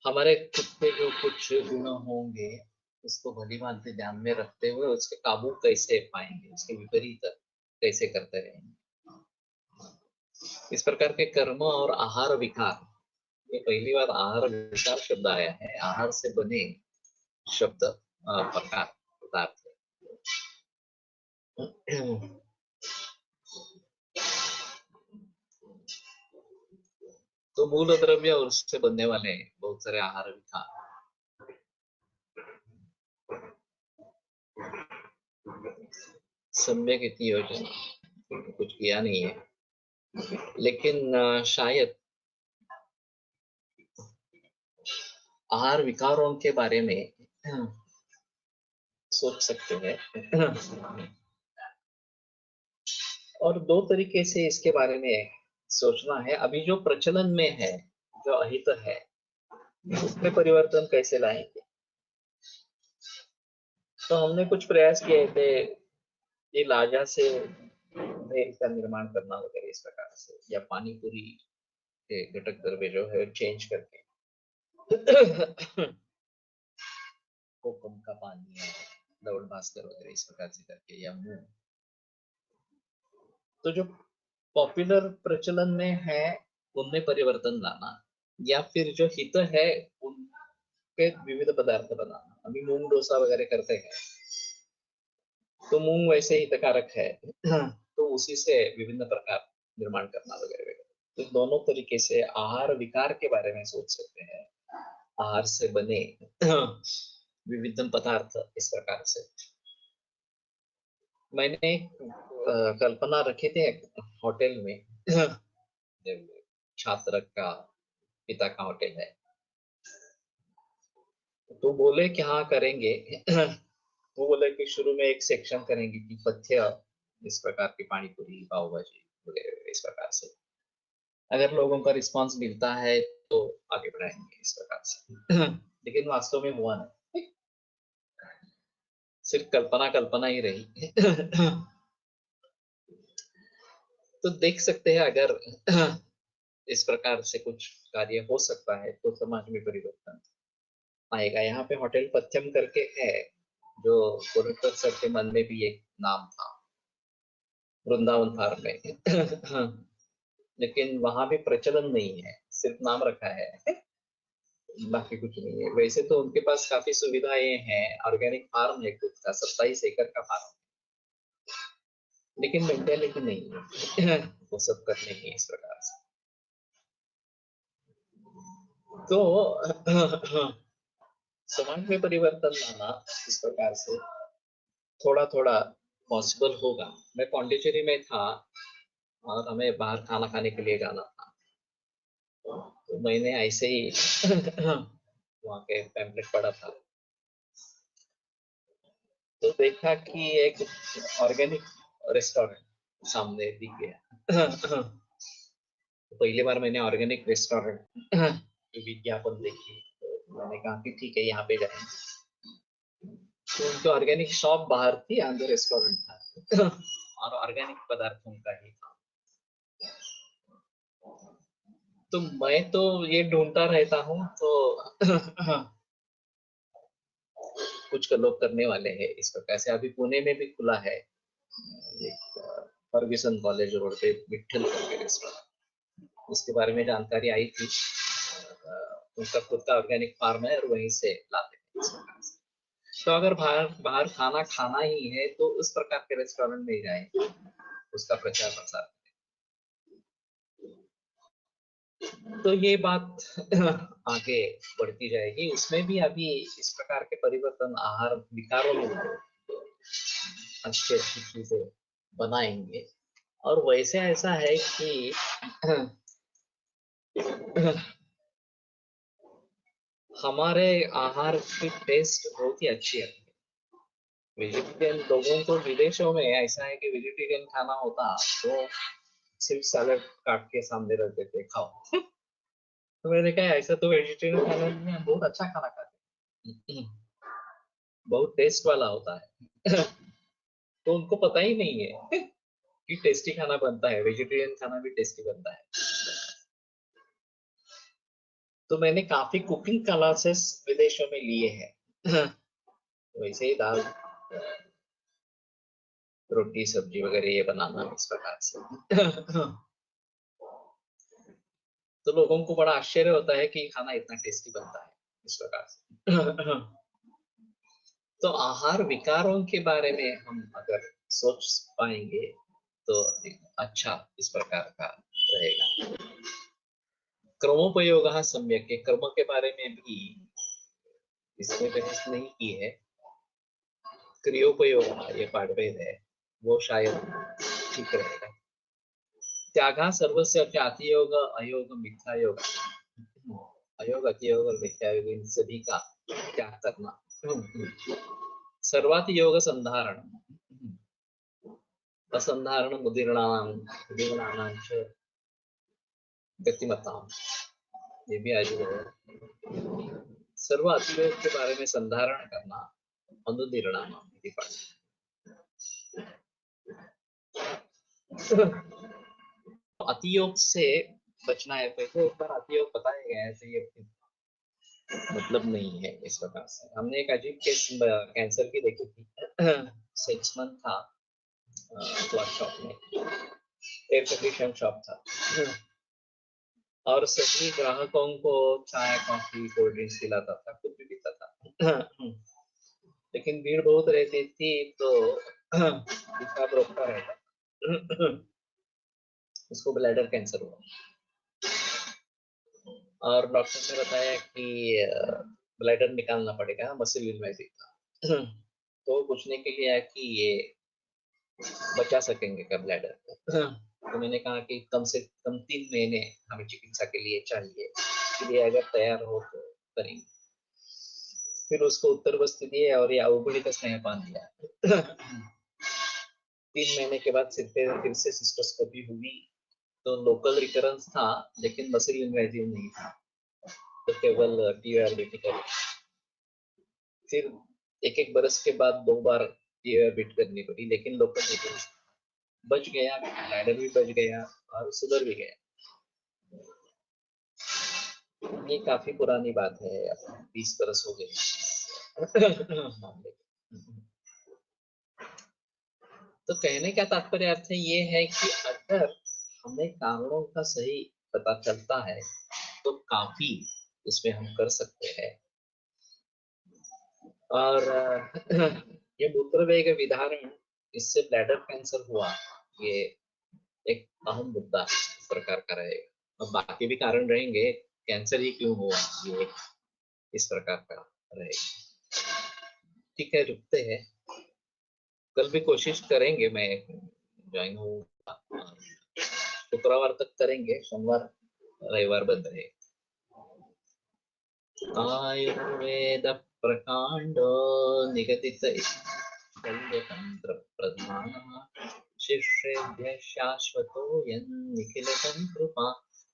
हमारे खुद पे जो कुछ गुण होंगे उसको भली भांति ध्यान में रखते हुए उसके काबू कैसे पाएंगे, उसके विपरीत कैसे करते रहेंगे, इस प्रकार के कर्म और आहार विकार। ये पहली बार आहार विकार शब्द आया है, आहार से बने शब्द प्रकार पदार्थ। तो मूल द्रव्य और उससे बनने वाले बहुत सारे आहार विकार। सम्यक इति योजना कुछ किया नहीं है, लेकिन शायद आहार विकारों के बारे में सोच सकते हैं। और दो तरीके से इसके बारे में सोचना है। अभी जो प्रचलन में है, जो अहित है, उसमें परिवर्तन कैसे लाएंगे। तो हमने कुछ प्रयास किए थे, ये लाजा से भेल का निर्माण करना वगैरह इस प्रकार से, या पानी पूरी के घटक द्रव्य जो है चेंज करके कोकम का पानी है, दौड़ भास्कर वगैरह इस प्रकार से करके, या मूंग। तो जो पॉपुलर प्रचलन में है उनमें परिवर्तन लाना, या फिर जो हित है उन पे विविध पदार्थ बनाना। अभी मूंग डोसा वगैरह करते हैं, तो मूंग वैसे हितकारक है तो उसी से विभिन्न प्रकार निर्माण करना वगैरह वगैरह। तो दोनों तरीके से आहार विकार के बारे में सोच सकते हैं, आहार से बने विविध पदार्थ इस प्रकार से। मैंने कल्पना रखी थी होटल में जब छात्र का पिता का होटल है, तो बोले कि हाँ करेंगे वो बोले कि शुरू में एक सेक्शन करेंगे कि पथ्य इस प्रकार की पानी पूरी पाव भाजी वगैरह इस प्रकार से। अगर लोगों का रिस्पांस मिलता है तो आगे बढ़ाएंगे इस प्रकार से लेकिन वास्तव में हुआ नहीं, सिर्फ कल्पना कल्पना ही रही तो देख सकते हैं अगर इस प्रकार से कुछ कार्य हो सकता है तो समाज में परिवर्तन आएगा। यहाँ पे होटल पथ्यम करके है, जो कोरटकर सर के मन में भी एक नाम था वृंदावन फार्म में लेकिन वहां भी प्रचलन नहीं है, सिर्फ नाम रखा है बाकी कुछ नहीं है। वैसे तो उनके पास काफी सुविधाएं हैं, ऑर्गेनिक फार्म है खुद का, 27 एकड़ का फार्म, लेकिन मेंटेलिटी नहीं है वो सब करने की इस प्रकार से। तो समाज में परिवर्तन लाना इस प्रकार से थोड़ा थोड़ा पॉसिबल होगा। मैं पौंडीचेरी में था और हमें बाहर खाना खाने के लिए जाना था, तो मैंने ऐसे ही वहाँ के पैम्पलेट पढ़ा था, तो देखा कि एक ऑर्गेनिक रेस्टोरेंट सामने दिख गया तो पहली बार मैंने ऑर्गेनिक रेस्टोरेंट की विज्ञापन देखी, तो मैंने कहा कि ठीक है यहाँ पे जाएंगे। तो उनकी ऑर्गेनिक शॉप बाहर थी, अंदर रेस्टोरेंट था और ऑर्गेनिक पदार्थों का ही था। तो मैं तो ये ढूंढता रहता हूँ, तो कुछ लोग करने वाले हैं इस प्रकार से। अभी पुणे में भी खुला है एक फर्ग्यूसन कॉलेज रोड पे विठल करके रेस्टोरेंट, उसके बारे में जानकारी आई थी। उनका खुद का ऑर्गेनिक फार्म है और वहीं से लाते हैं इस प्रकार से। तो अगर बाहर बाहर खाना खाना ही है तो उस प्रकार के रेस्टोरेंट में जाए, उसका प्रचार प्रसार। तो ये बात आगे बढ़ती जाएगी, उसमें भी अभी इस प्रकार के परिवर्तन आहार विकारों में अच्छी अच्छी चीजें बनाएंगे। और वैसे ऐसा है कि हमारे आहार की टेस्ट बहुत ही अच्छी है। वेजिटेरियन लोगों को विदेशों में ऐसा है कि वेजिटेरियन खाना होता तो सिर्फ सैलड काट के सामने रख देते खाओ तो मैंने कहा ऐसा तो वेजिटेरियन खाना में हम बहुत अच्छा खाना खाते हैं, बहुत टेस्ट वाला होता है तो उनको पता ही नहीं है कि टेस्टी खाना बनता है, वेजिटेरियन खाना भी टेस्टी बनता है। तो मैंने काफी कुकिंग क्लासेस विदेशों में लिए हैं वैसे ही दाल रोटी सब्जी वगैरह ये बनाना इस प्रकार से तो लोगों को बड़ा आश्चर्य होता है कि खाना इतना टेस्टी बनता है इस प्रकार से तो आहार विकारों के बारे में हम अगर सोच पाएंगे तो एक अच्छा इस प्रकार का रहेगा। क्रमोपयोग सम्यक के कर्म के बारे में भी इसमें बहस नहीं की है। क्रियोपयोग ये पाठभेद है, वो शायद ठीक रहेगा। त्यागा सर्वस्य अतियोग अयोग मिथ्या योग, अयोग अतियोग और मिथ्या योग इन सभी का त्याग करना। सर्वाति योग संधारण असंधारण मुदीर्णानां च गतिमताम, ये भी आज सर्व अतियोग के बारे में संधारण करना अनुदीर्णाम अतियोग से बचना है। तो एक बार अतियोग बताया गया है, तो ये मतलब नहीं है इस प्रकार से। हमने एक अजीब केस कैंसर की देखी थी। 6 मंथ था क्लॉथ शॉप में, एयर कंडीशन शॉप था। और सभी ग्राहकों को चाय, कॉफी, कोल्ड ड्रिंक्स पिलाता था, खुद भी पीता था। लेकिन भीड़ बहुत रहती थी तो पेशाब रोकता रहता। उसको ब्लैडर कैंसर हुआ और डॉक्टर ने बताया कि ब्लैडर निकालना पड़ेगा, मसल इन्वेसिव था। तो पूछने के लिए आया कि ये बचा सकेंगे क्या ब्लैडर? तो मैंने कहा कि कम से कम 3 महीने हमें चिकित्सा के लिए चाहिए, इसलिए अगर तैयार हो तो करेंगे। फिर उसको उत्तर बस्ती दिए और ये उबड़ी का स्नेहपान दिया। 3 महीने के बाद फिर से सिस्टोस्कोपी हुई तो लोकल रिकरेंस था, लेकिन मसल इन्वेसिव नहीं था, तो केवल टीआरबीटी। फिर एक बरस के बाद 2 बार टीआरबीटी करनी पड़ी, लेकिन लोकल रिकरेंस बच गया, ब्लैडर भी बच गया और सुधर भी गया। ये काफी पुरानी बात है, 20 बरस हो गए। तो कहने का तात्पर्य अर्थ ये है कि अगर हमें कारणों का सही पता चलता है तो काफी उसमें हम कर सकते हैं। और ये मूत्रवेग विधारण, इससे ब्लैडर कैंसर हुआ, ये एक अहम मुद्दा इस प्रकार का रहेगा। और बाकी भी कारण रहेंगे, कैंसर ही क्यों हुआ, ये इस प्रकार का रहेगा। ठीक है, रुकते हैं, कल भी कोशिश करेंगे, मैं ज्वाइन हूँ, शुक्रवार तक करेंगे, सोमवार रविवार बंद रहे। आयुर्वेद प्रकांडो निगदित शल्यतंत्र प्रधान शिष्येभ्यः शाश्वतो यन्निखिलतन्त्रुपा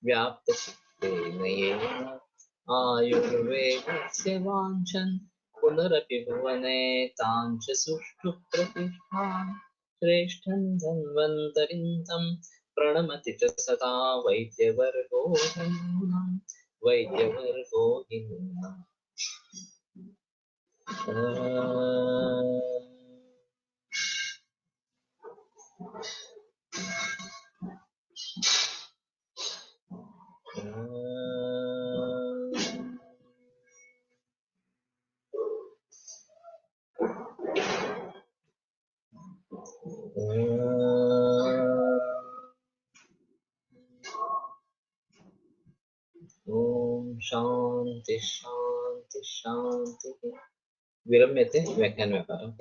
व्याप्त चित्तेन येन आयुर्वेदस्य वाञ्छन् पुनरपि भुवने तां च सुष्ठु प्रतिष्ठां श्रेष्ठं धन्वन्तरिं तं प्रणमति च सदा वैद्यवर्गो धन्यः वैद्यवर्गो हिनः। ओम शांति शांति शांति। विरम्यते व्याख्यान व्यापारम्।